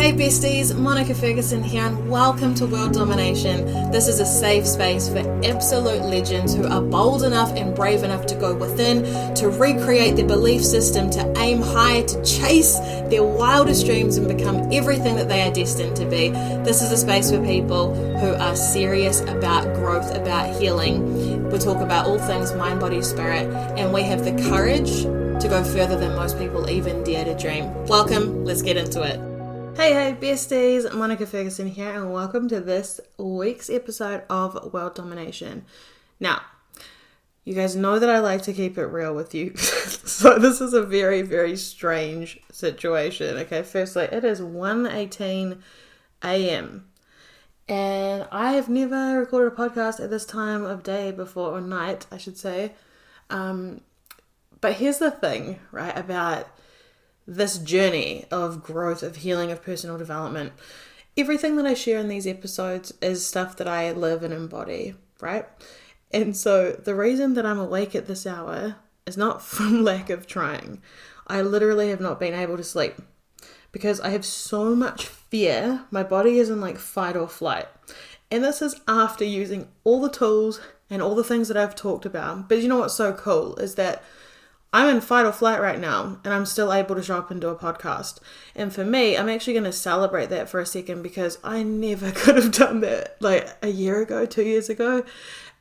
Hey besties, Monica Ferguson here and welcome to World Domination. This is a safe space for absolute legends who are bold enough and brave enough to go within, to recreate their belief system, to aim high, to chase their wildest dreams and become everything that they are destined to be. This is a space for people who are serious about growth, about healing. We talk about all things mind, body, spirit, and we have the courage to go further than most people even dare to dream. Welcome, let's get into it. Hey besties, Monica Ferguson here and welcome to this week's episode of World Domination. Now, you guys know that I like to keep it real with you, so this is a very, very strange situation. Okay, firstly, it is 1:18 a.m. and I have never recorded a podcast at this time of day before, or night, I should say. But here's the thing, right, about this journey of growth, of healing, of personal development. Everything that I share in these episodes is stuff that I live and embody, right? And so the reason that I'm awake at this hour is not from lack of trying. I literally have not been able to sleep because I have so much fear. My body is in like fight or flight. And this is after using all the tools and all the things that I've talked about. But you know what's so cool is that I'm in fight or flight right now and I'm still able to show up and do a podcast. And for me, I'm actually going to celebrate that for a second because I never could have done that like a year ago, 2 years ago.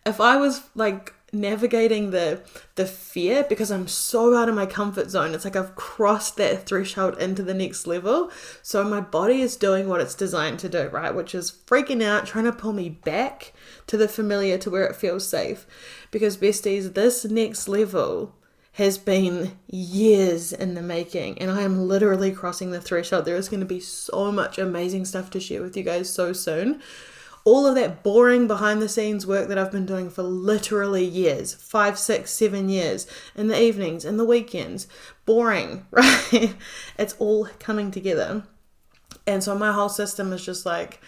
If I was like navigating the fear because I'm so out of my comfort zone, it's like I've crossed that threshold into the next level. So my body is doing what it's designed to do, right? Which is freaking out, trying to pull me back to the familiar, to where it feels safe. Because besties, this next level has been years in the making and I am literally crossing the threshold. There is going to be so much amazing stuff to share with you guys so soon. All of that boring behind the scenes work that I've been doing for literally years, 5, 6, 7 years, in the evenings, in the weekends, boring, right? It's all coming together. And so my whole system is just like,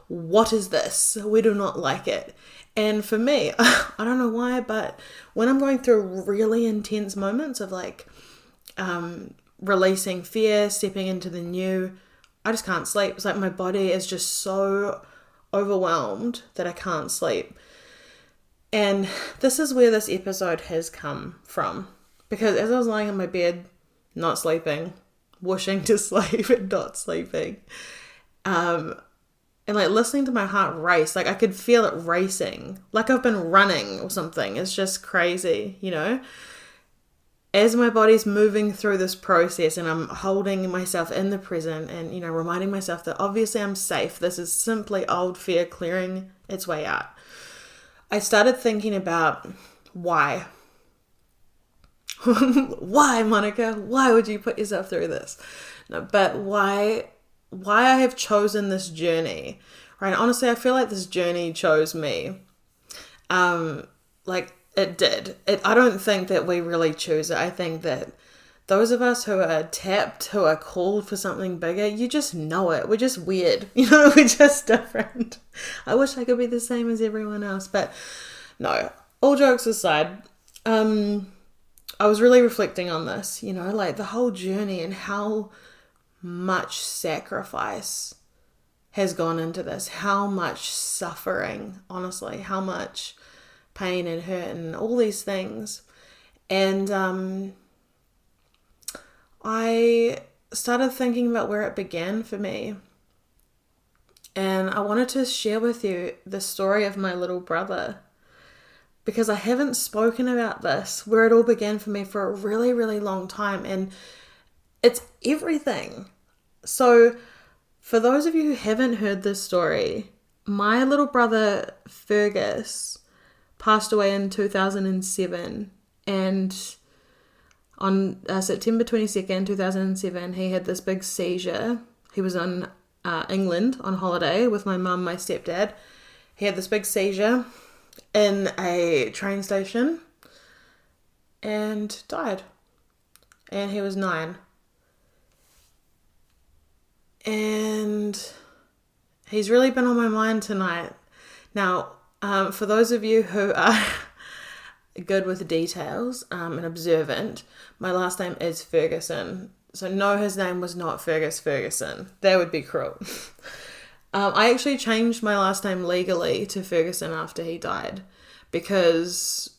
what is this? We do not like it. And for me, I don't know why, but when I'm going through really intense moments of like releasing fear, stepping into the new, I just can't sleep. It's like my body is just so overwhelmed that I can't sleep. And this is where this episode has come from. Because as I was lying in my bed, not sleeping, wishing to sleep and not sleeping, and like listening to my heart race, like I could feel it racing, like I've been running or something. It's just crazy, you know? As my body's moving through this process and I'm holding myself in the present and, you know, reminding myself that obviously I'm safe. This is simply old fear clearing its way out. I started thinking about why. Why, Monica? Why would you put yourself through this? No, but why I have chosen this journey, right? Honestly, I feel like this journey chose me. Like it did. I don't think that we really choose it. I think that those of us who are tapped, who are called for something bigger, you just know it. We're just weird. You know, we're just different. I wish I could be the same as everyone else, but no, all jokes aside, I was really reflecting on this, you know, like the whole journey and how much sacrifice has gone into this, how much suffering, honestly, how much pain and hurt and all these things. And I started thinking about where it began for me. And I wanted to share with you the story of my little brother, because I haven't spoken about this, where it all began for me, for a really, really long time. And it's everything. So for those of you who haven't heard this story, my little brother Fergus passed away in 2007, and on September 22nd, 2007, he had this big seizure. He was in England on holiday with my mum, my stepdad. He had this big seizure in a train station and died. And he was 9. And he's really been on my mind tonight. Now, for those of you who are good with details and observant, my last name is Ferguson. So no, his name was not Fergus Ferguson. That would be cruel. I actually changed my last name legally to Ferguson after he died because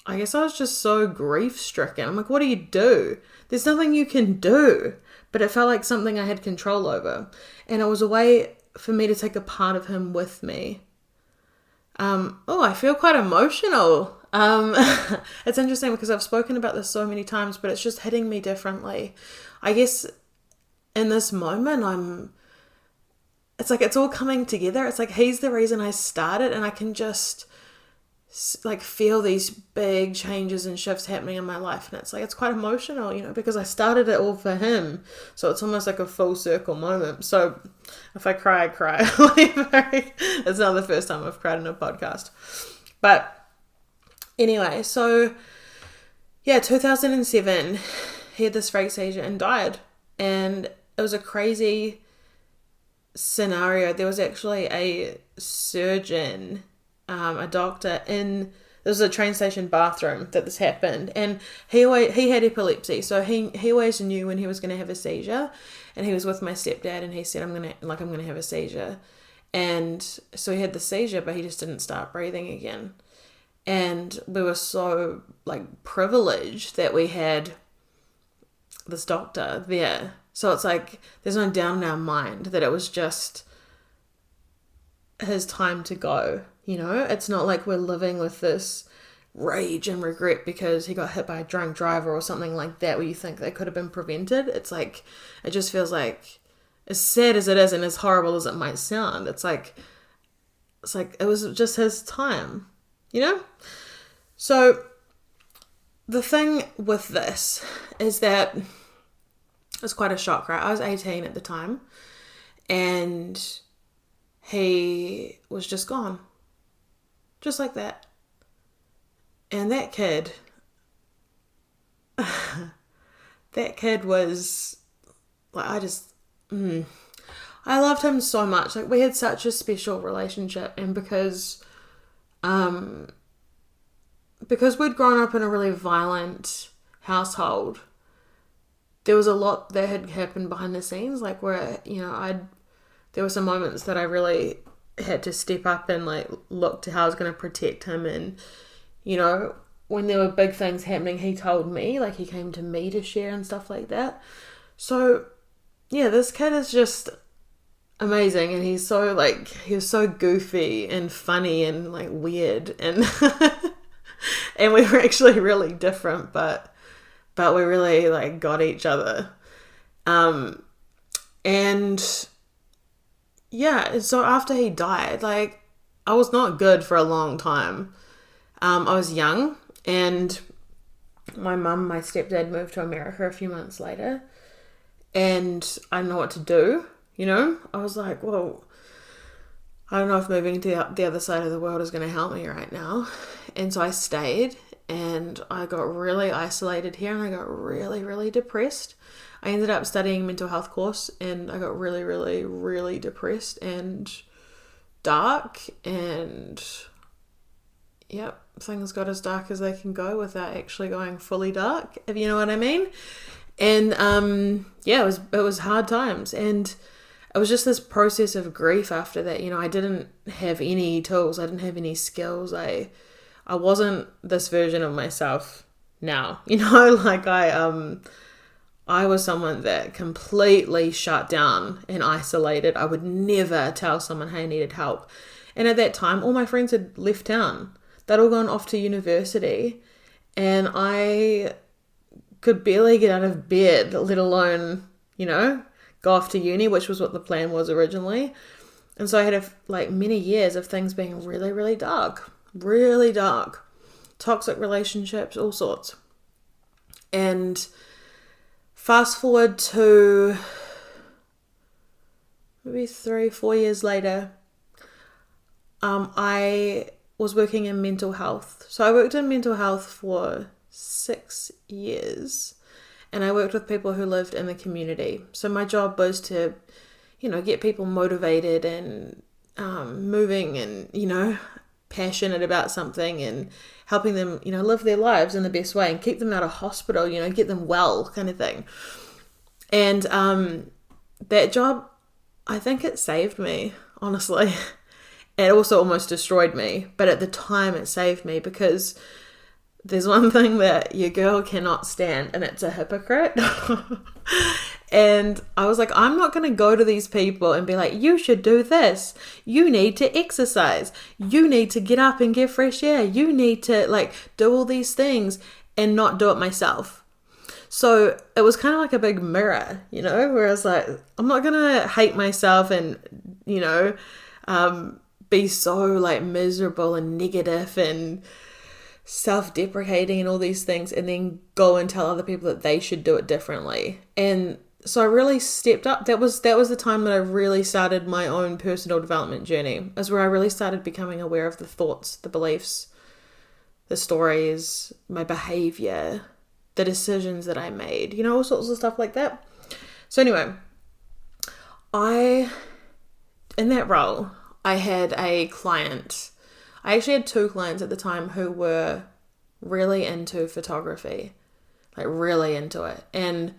I guess I was just so grief-stricken. I'm like, what do you do? There's nothing you can do. But it felt like something I had control over. And it was a way for me to take a part of him with me. I feel quite emotional. It's interesting because I've spoken about this so many times, but it's just hitting me differently. I guess in this moment, it's like it's all coming together. It's like he's the reason I started, and I can just like feel these big changes and shifts happening in my life, and it's like it's quite emotional, because I started it all for him. So it's almost like a full circle moment. So if I cry, I cry. It's not the first time I've cried in a podcast. But anyway, so yeah, 2007, he had this freak seizure and died, and it was a crazy scenario. There was actually a surgeon, a doctor there was a train station bathroom that this happened, and he had epilepsy, so he always knew when he was going to have a seizure, and he was with my stepdad, and he said, I'm gonna have a seizure, and so he had the seizure, but he just didn't start breathing again, and we were so like privileged that we had this doctor there. So it's like there's no doubt in our mind that it was just his time to go. It's not like we're living with this rage and regret because he got hit by a drunk driver or something like that, where you think that could have been prevented. It's like, it just feels like, as sad as it is and as horrible as it might sound, it's like it was just his time, So the thing with this is that it was quite a shock, right? I was 18 at the time, and he was just gone. Just like that. And that kid was like, I loved him so much. Like, we had such a special relationship, and because we'd grown up in a really violent household, there was a lot that had happened behind the scenes, like where, there were some moments that I really had to step up and like look to how I was going to protect him, and when there were big things happening, he told me, like he came to me to share and stuff like that. So yeah, this kid is just amazing, and he was so goofy and funny and like weird, and and we were actually really different, but we really like got each other, and yeah, so after he died, like, I was not good for a long time. I was young, and my stepdad moved to America a few months later, and I didn't know what to do, I was like, well, I don't know if moving to the other side of the world is going to help me right now. And so I stayed, and I got really isolated here, and I got really, really depressed. I ended up studying mental health course, and I got really, really, really depressed and dark, and yep, things got as dark as they can go without actually going fully dark, if you know what I mean. And yeah, it was hard times, and it was just this process of grief after that. I didn't have any tools, I didn't have any skills, I wasn't this version of myself now, like I was someone that completely shut down and isolated. I would never tell someone, hey, I needed help. And at that time, all my friends had left town. They'd all gone off to university, and I could barely get out of bed, let alone, go off to uni, which was what the plan was originally. And so I had many years of things being really, really dark, toxic relationships, all sorts. And fast forward to maybe 3-4 years later, I was working in mental health. So I worked in mental health for 6 years, and I worked with people who lived in the community. So my job was to, get people motivated and moving and, passionate about something, and helping them, live their lives in the best way and keep them out of hospital, get them well, kind of thing. And that job, I think it saved me, honestly. It also almost destroyed me, but at the time it saved me, because there's one thing that your girl cannot stand, and it's a hypocrite. And I was like, I'm not going to go to these people and be like, you should do this. You need to exercise. You need to get up and get fresh air. You need to like do all these things and not do it myself. So it was kind of like a big mirror, you know, where I was like, I'm not going to hate myself and, you know, be so like miserable and negative and self-deprecating and all these things, and then go and tell other people that they should do it differently. And so I really stepped up. That was the time that I really started my own personal development journey. Is where I really started becoming aware of the thoughts, the beliefs, the stories, my behavior, the decisions that I made, you know, all sorts of stuff like that. So anyway, in that role, I had a client. I actually had 2 clients at the time who were really into photography, like really into it. And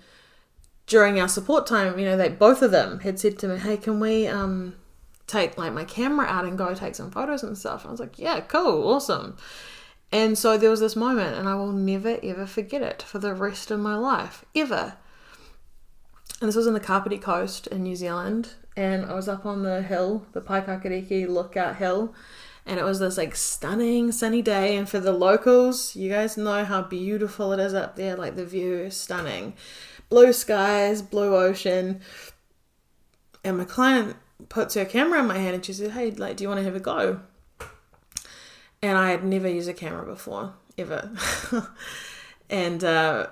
during our support time, you know, both of them had said to me, hey, can we take like my camera out and go take some photos and stuff? And I was like, yeah, cool, awesome. And so there was this moment, and I will never ever forget it for the rest of my life, ever. And this was in the Kapiti Coast in New Zealand, and I was up on the hill, the Paikakariki Lookout Hill, and it was this like stunning sunny day. And for the locals, you guys know how beautiful it is up there, like the view is stunning. Blue skies, blue ocean. And my client puts her camera in my hand and she said, hey, like, do you want to have a go? And I had never used a camera before, ever. And I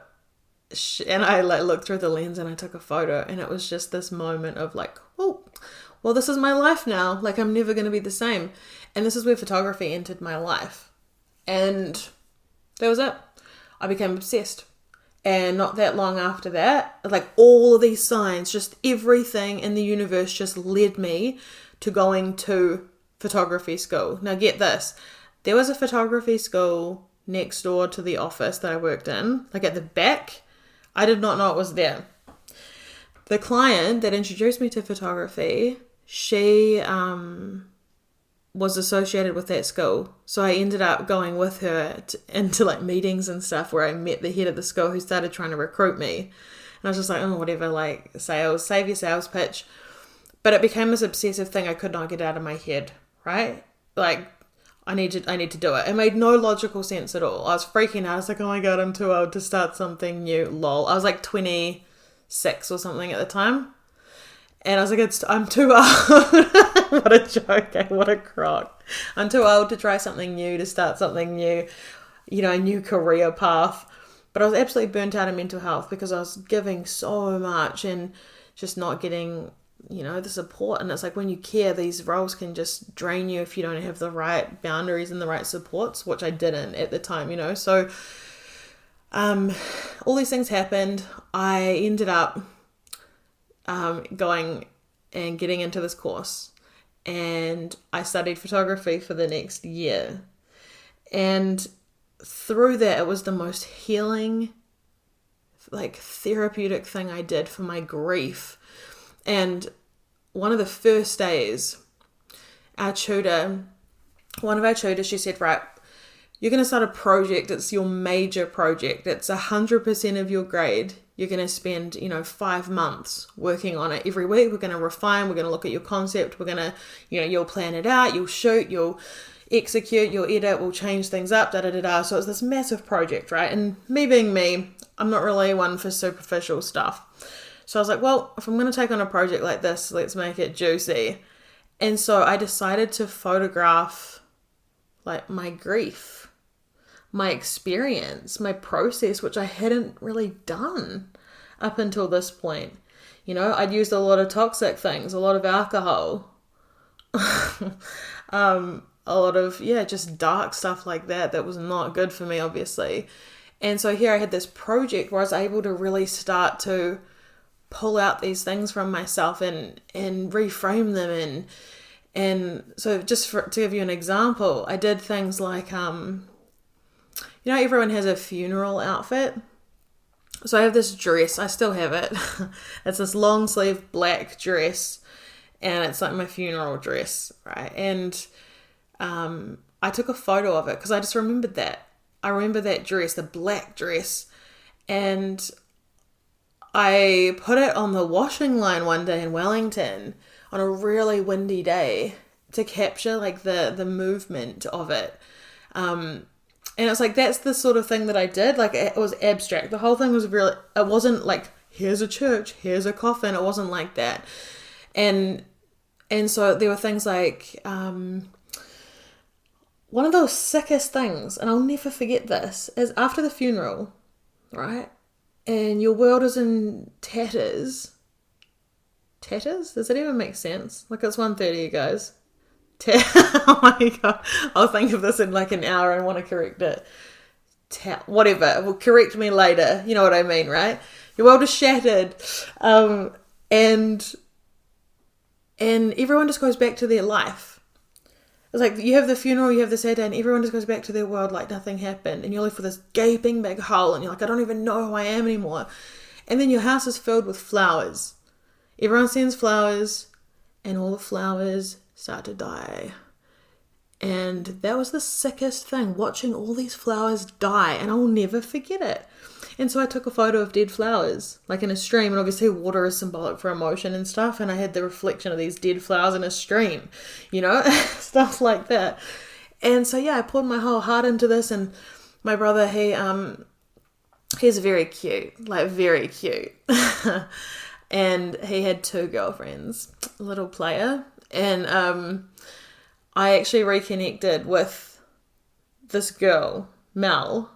like looked through the lens and I took a photo, and it was just this moment of like, oh, well, this is my life now. Like, I'm never going to be the same. And this is where photography entered my life. And that was it. I became obsessed. And not that long after that, like all of these signs, just everything in the universe just led me to going to photography school. Now get this. There was a photography school next door to the office that I worked in, like at the back. I did not know it was there. The client that introduced me to photography, she was associated with that school. So I ended up going with her into like meetings and stuff, where I met the head of the school who started trying to recruit me. And I was just like, oh, whatever, like sales, save your sales pitch. But it became this obsessive thing I could not get out of my head, right? Like, I need to do it. It made no logical sense at all. I was freaking out. I was like, oh my God, I'm too old to start something new. Lol. I was like 26 or something at the time. And I was like, I'm too old. What a joke, eh? What a crock. I'm too old to try something new, to start something new, you know, a new career path. But I was absolutely burnt out of mental health because I was giving so much and just not getting, you know, the support. And it's like, when you care, these roles can just drain you if you don't have the right boundaries and the right supports, which I didn't at the time, you know. So all these things happened. I ended up going and getting into this course, and I studied photography for the next year. And through that, it was the most healing, like therapeutic thing I did for my grief. And one of the first days, one of our tutors, she said, right, you're going to start a project. It's your major project. It's 100% of your grade. You're going to spend, 5 months working on it every week. We're going to refine. We're going to look at your concept. We're going to, you'll plan it out. You'll shoot. You'll execute. You'll edit. We'll change things up. So it's this massive project, right? And me being me, I'm not really one for superficial stuff. So I was like, well, if I'm going to take on a project like this, let's make it juicy. And so I decided to photograph like my grief, my experience, my process, which I hadn't really done up until this point. I'd used a lot of toxic things, a lot of alcohol, a lot of, just dark stuff like that was not good for me, obviously. And so here I had this project where I was able to really start to pull out these things from myself and reframe them. And so just to give you an example, I did things like, everyone has a funeral outfit. So I have this dress. I still have it. It's this long sleeve black dress, and it's like my funeral dress, right? And I took a photo of it because I just remembered that. I remember that dress, the black dress, and I put it on the washing line one day in Wellington on a really windy day to capture like the movement of it. And it's like, that's the sort of thing that I did. Like, it was abstract. The whole thing was really, it wasn't like, here's a church, here's a coffin. It wasn't like that. And so there were things like, one of those sickest things, and I'll never forget this, is after the funeral, right? And your world is in tatters. Tatters? Does that even make sense? Like, it's 1:30, you guys. Oh my god. I'll think of this in like an hour and want to correct it. Whatever. Well, correct me later. You know what I mean, right? Your world is shattered. And everyone just goes back to their life. It's like, you have the funeral, you have the sad day, and everyone just goes back to their world like nothing happened. And you're left with this gaping big hole, and you're like, I don't even know who I am anymore. And then your house is filled with flowers. Everyone sends flowers, and all the flowers start to die. And that was the sickest thing, watching all these flowers die, and I'll never forget it. And so I took a photo of dead flowers, like in a stream, and obviously water is symbolic for emotion and stuff, and I had the reflection of these dead flowers in a stream, you know, stuff like that. And so yeah, I poured my whole heart into this, and my brother, he's very cute, like very cute. And he had 2 girlfriends, little player. And I actually reconnected with this girl, Mel,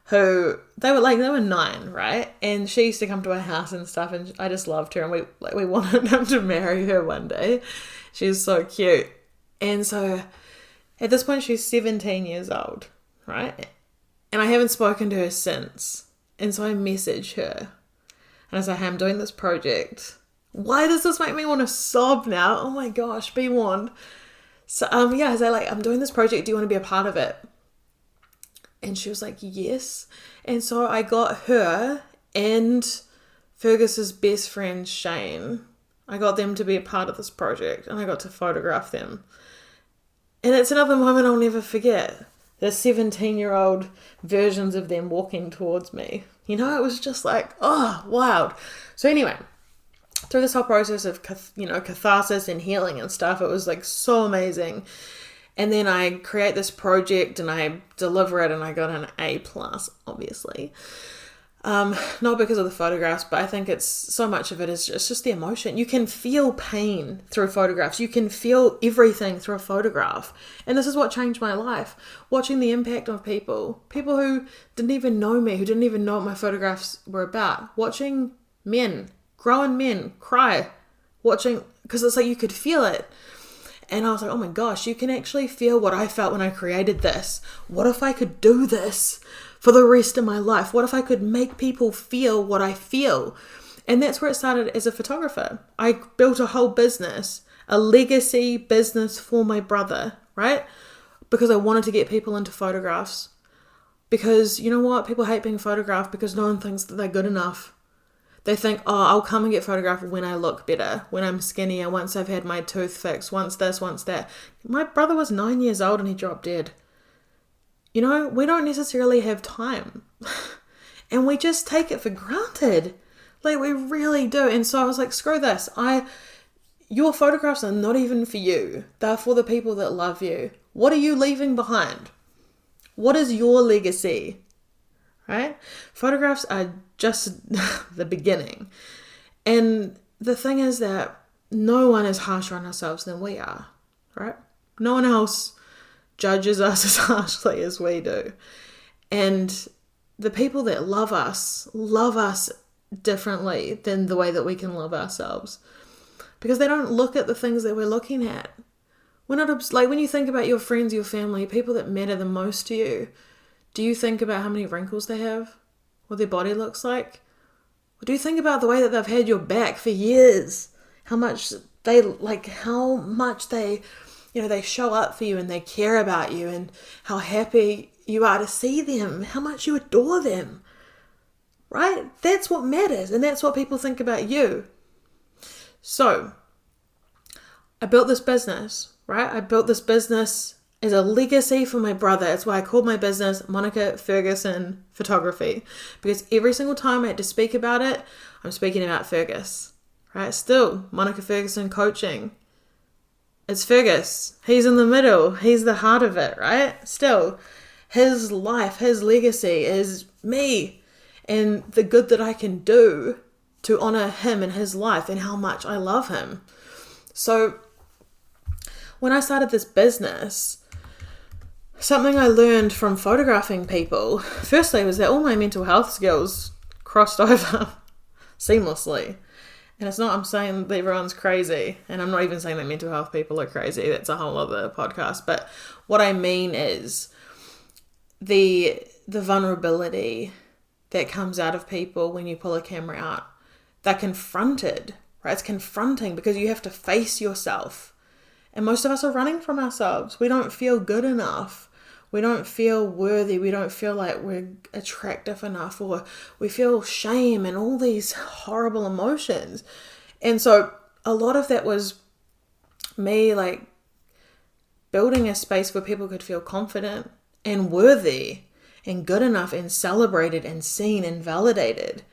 who they were 9, right? And she used to come to our house and stuff, and I just loved her, and we wanted him to marry her one day. She's so cute. And so at this point she's 17 years old, right? And I haven't spoken to her since. And so I message her and I say, hey, I'm doing this project. Why does this make me want to sob now? Oh my gosh, be warned. So I say, like, I'm doing this project, do you want to be a part of it? And she was like, yes. And so I got her and Fergus's best friend Shane, I got them to be a part of this project, and I got to photograph them. And it's another moment I'll never forget. The 17-year-old versions of them walking towards me. You know, it was just like, oh, wild. So anyway, through this whole process of, catharsis and healing and stuff, it was like so amazing. And then I create this project and I deliver it, and I got an A+, obviously. Not because of the photographs, but I think it's so much of it is just the emotion. You can feel pain through photographs. You can feel everything through a photograph. And this is what changed my life. Watching the impact of people who didn't even know me, who didn't even know what my photographs were about. Watching grown men cry. Because it's like you could feel it. And I was like, oh my gosh, you can actually feel what I felt when I created this. What if I could do this for the rest of my life? What if I could make people feel what I feel? And that's where it started as a photographer. I built a whole business, a legacy business for my brother, right? Because I wanted to get people into photographs. Because you know what? People hate being photographed because no one thinks that they're good enough. They think, oh, I'll come and get photographed when I look better, when I'm skinnier, once I've had my tooth fixed, once this, once that. My brother was 9 years old and he dropped dead. You know, we don't necessarily have time. And we just take it for granted. Like, we really do. And so I was like, screw this. Your photographs are not even for you. They're for the people that love you. What are you leaving behind? What is your legacy? Right? Photographs are just the beginning. And the thing is that no one is harsher on ourselves than we are, right? No one else judges us as harshly as we do. And the people that love us differently than the way that we can love ourselves. Because they don't look at the things that we're looking at. We're not, like, when you think about your friends, your family, people that matter the most to you, do you think about how many wrinkles they have? What their body looks like? Or do you think about the way that they've had your back for years? How much they they show up for you and they care about you, and how happy you are to see them, how much you adore them. right? That's what matters, and that's what people think about you. So, I built this business, right? I built this business as a legacy for my brother. That's why I called my business Monica Ferguson Photography, because every single time I had to speak about it, I'm speaking about Fergus, right? Still, Monica Ferguson Coaching. It's Fergus. He's in the middle. He's the heart of it, right? Still, his life, his legacy is me and the good that I can do to honor him and his life and how much I love him. So when I started this business, something I learned from photographing people, firstly, was that all my mental health skills crossed over seamlessly. And it's not, I'm saying that everyone's crazy, and I'm not even saying that mental health people are crazy. That's a whole other podcast. But what I mean is the vulnerability that comes out of people when you pull a camera out. They're confronted, right? It's confronting because you have to face yourself. And most of us are running from ourselves. We don't feel good enough. We don't feel worthy. We don't feel like we're attractive enough, or we feel shame and all these horrible emotions. And so a lot of that was me like building a space where people could feel confident and worthy and good enough and celebrated and seen and validated.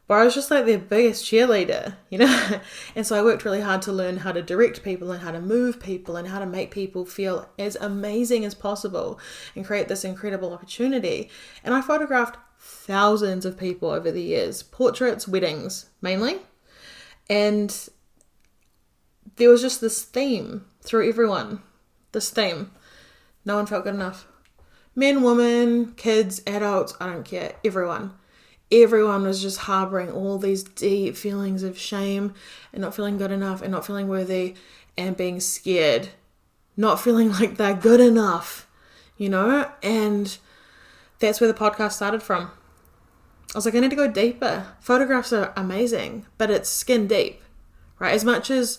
Where I was just like their biggest cheerleader, you know? And so I worked really hard to learn how to direct people and how to move people and how to make people feel as amazing as possible and create this incredible opportunity. And I photographed thousands of people over the years, portraits, weddings mainly. And there was just this theme through everyone, this theme. No one felt good enough. Men, women, kids, adults, I don't care, everyone. Everyone was just harboring all these deep feelings of shame and not feeling good enough and not feeling worthy and being scared, not feeling like they're good enough, you know? And that's where the podcast started from. I was like, I need to go deeper. Photographs are amazing, but it's skin deep, right? As much as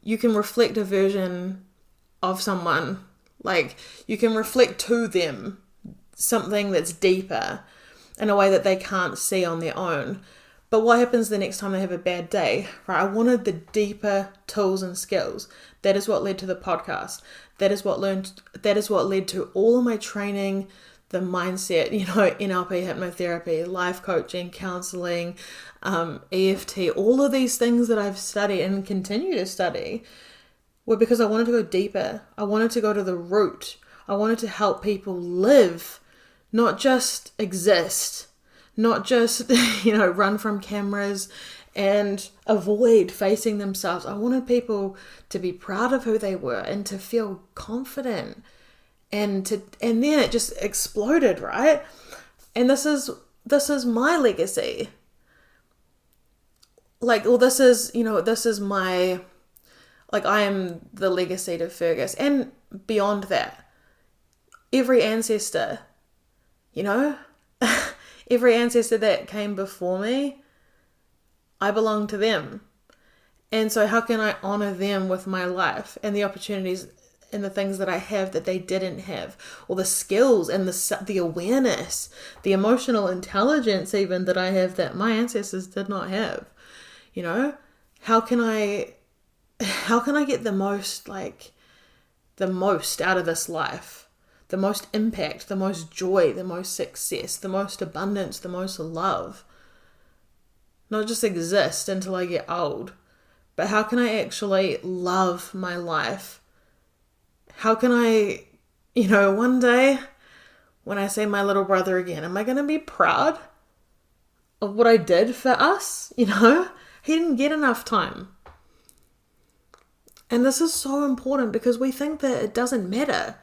you can reflect a version of someone, like you can reflect to them something that's deeper in a way that they can't see on their own. But what happens the next time they have a bad day, right? I wanted the deeper tools and skills. That is what led to the podcast. That is what led to all of my training, the mindset, you know, NLP, hypnotherapy, life coaching, counseling, EFT, all of these things that I've studied and continue to study were because I wanted to go deeper. I wanted to go to the root. I wanted to help people live, not just exist, not just, you know, run from cameras and avoid facing themselves. I wanted people to be proud of who they were and to feel confident, and then it just exploded, right? And this is my legacy. Like, well, this is my, like, I am the legacy to Fergus, and beyond that, every ancestor, you know, every ancestor that came before me, I belong to them. And so how can I honor them with my life and the opportunities and the things that I have that they didn't have, or the skills and the awareness, the emotional intelligence even that I have that my ancestors did not have, you know? How can I get the most out of this life? The most impact, the most joy, the most success, the most abundance, the most love. Not just exist until I get old, but how can I actually love my life? How can I, you know, one day when I see my little brother again, am I going to be proud of what I did for us? You know, he didn't get enough time. And this is so important because we think that it doesn't matter.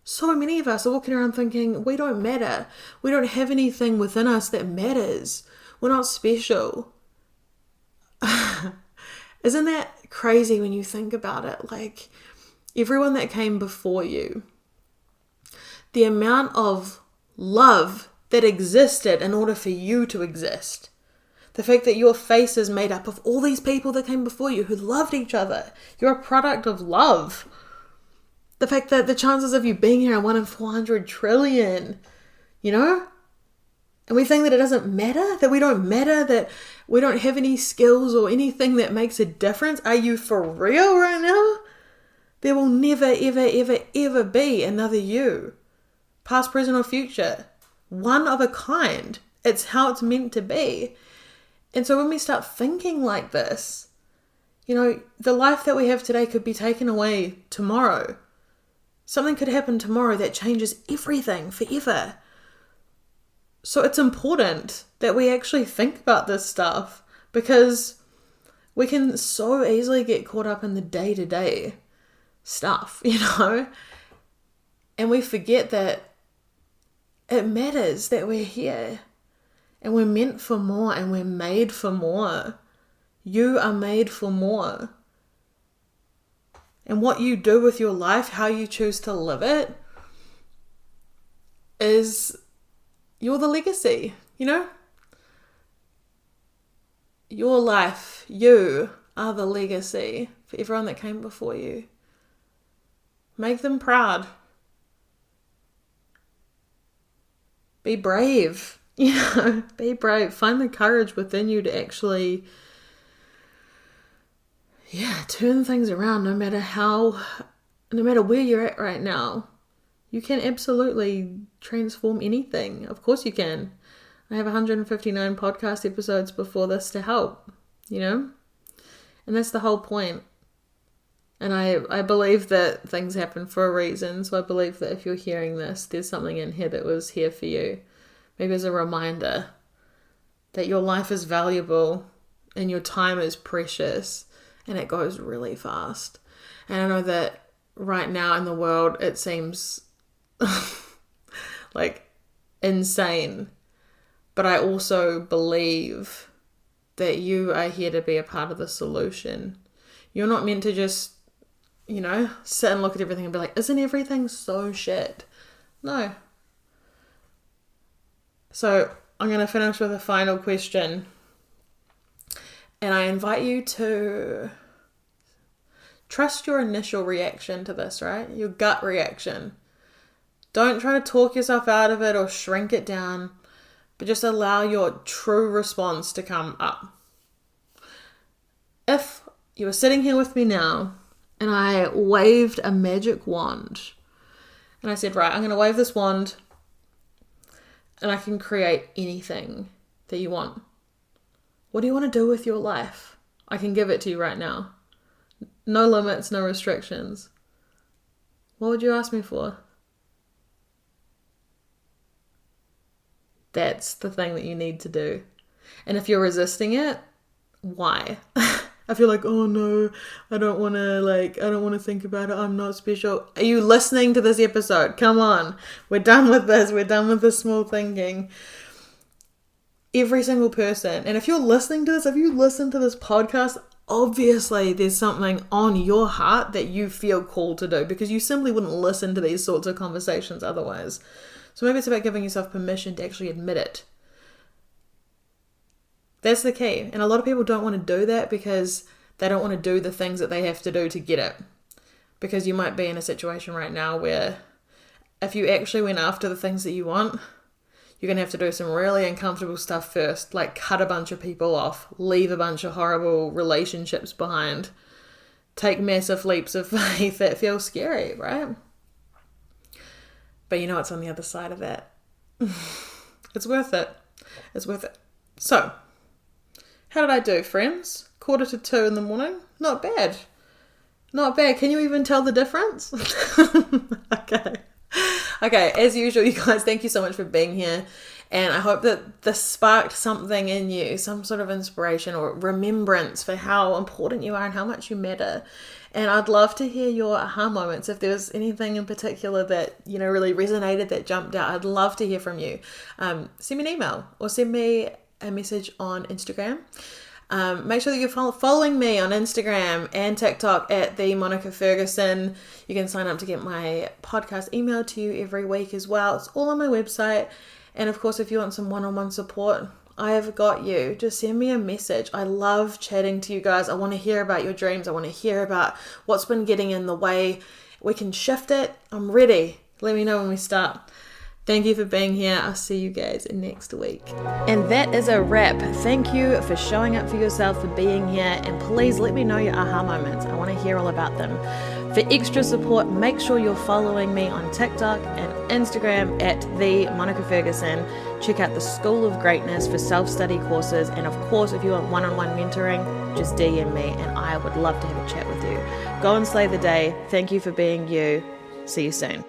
So many of us are walking around thinking we don't matter. We don't have anything within us that matters. We're not special. Isn't that crazy when you think about it? Like, everyone that came before you, the amount of love that existed in order for you to exist. The fact that your face is made up of all these people that came before you who loved each other. You're a product of love. The fact that the chances of you being here are 1 in 400 trillion, you know? And we think that it doesn't matter, that we don't matter, that we don't have any skills or anything that makes a difference. Are you for real right now? There will never, ever, ever, ever be another you. Past, present, or future. One of a kind. It's how it's meant to be. And so when we start thinking like this, the life that we have today could be taken away tomorrow. Something could happen tomorrow that changes everything forever. So it's important that we actually think about this stuff, because we can so easily get caught up in the day-to-day stuff, and we forget that it matters that we're here and we're meant for more and we're made for more. You are made for more. And what you do with your life, how you choose to live it, is you're the legacy, Your life, you are the legacy for everyone that came before you. Make them proud. Be brave, be brave. Find the courage within you to actually, turn things around no matter where you're at right now. You can absolutely transform anything. Of course you can. I have 159 podcast episodes before this to help, And that's the whole point. And I believe that things happen for a reason. So I believe that if you're hearing this, there's something in here that was here for you. Maybe as a reminder that your life is valuable and your time is precious and it goes really fast. And I know that right now in the world, it seems like insane. But I also believe that you are here to be a part of the solution. You're not meant to just, sit and look at everything and be like, isn't everything so shit? No. So I'm going to finish with a final question. And I invite you to trust your initial reaction to this, right? Your gut reaction. Don't try to talk yourself out of it or shrink it down, but just allow your true response to come up. If you were sitting here with me now and I waved a magic wand and I said, right, I'm going to wave this wand and I can create anything that you want. What do you want to do with your life? I can give it to you right now. No limits, no restrictions. What would you ask me for? That's the thing that you need to do. And if you're resisting it, why? If you're like, oh no, I don't want to think about it. I'm not special. Are you listening to this episode? Come on. We're done with this. We're done with this small thinking. Every single person. And if you're listening to this, if you listen to this podcast, obviously there's something on your heart that you feel called to do, because you simply wouldn't listen to these sorts of conversations otherwise. So maybe it's about giving yourself permission to actually admit it. That's the key. And a lot of people don't want to do that because they don't want to do the things that they have to do to get it. Because you might be in a situation right now where if you actually went after the things that you want, you're going to have to do some really uncomfortable stuff first, like cut a bunch of people off, leave a bunch of horrible relationships behind, take massive leaps of faith that feel scary, right? But it's on the other side of that. It's worth it. It's worth it. So, how did I do, friends? 1:45 in the morning? Not bad. Not bad. Can you even tell the difference? Okay, as usual, you guys, thank you so much for being here. And I hope that this sparked something in you, some sort of inspiration or remembrance for how important you are and how much you matter. And I'd love to hear your aha moments. If there was anything in particular that, really resonated, that jumped out, I'd love to hear from you. Send me an email or send me a message on Instagram. Make sure that you're following me on Instagram and TikTok at the Monica Ferguson. You can sign up to get my podcast emailed to you every week as well. It's all on my website. And of course, if you want some one-on-one support, I have got you. Just send me a message. I love chatting to you guys. I want to hear about your dreams. I want to hear about what's been getting in the way. We can shift it. I'm ready. Let me know when we start. Thank you for being here. I'll see you guys next week. And that is a wrap. Thank you for showing up for yourself, for being here, and please let me know your aha moments. I want to hear all about them. For extra support, make sure you're following me on TikTok and Instagram at @the_Monica_Ferguson. Check out the School of Greatness for self-study courses. And of course, if you want one-on-one mentoring, just DM me and I would love to have a chat with you. Go and slay the day. Thank you for being you. See you soon.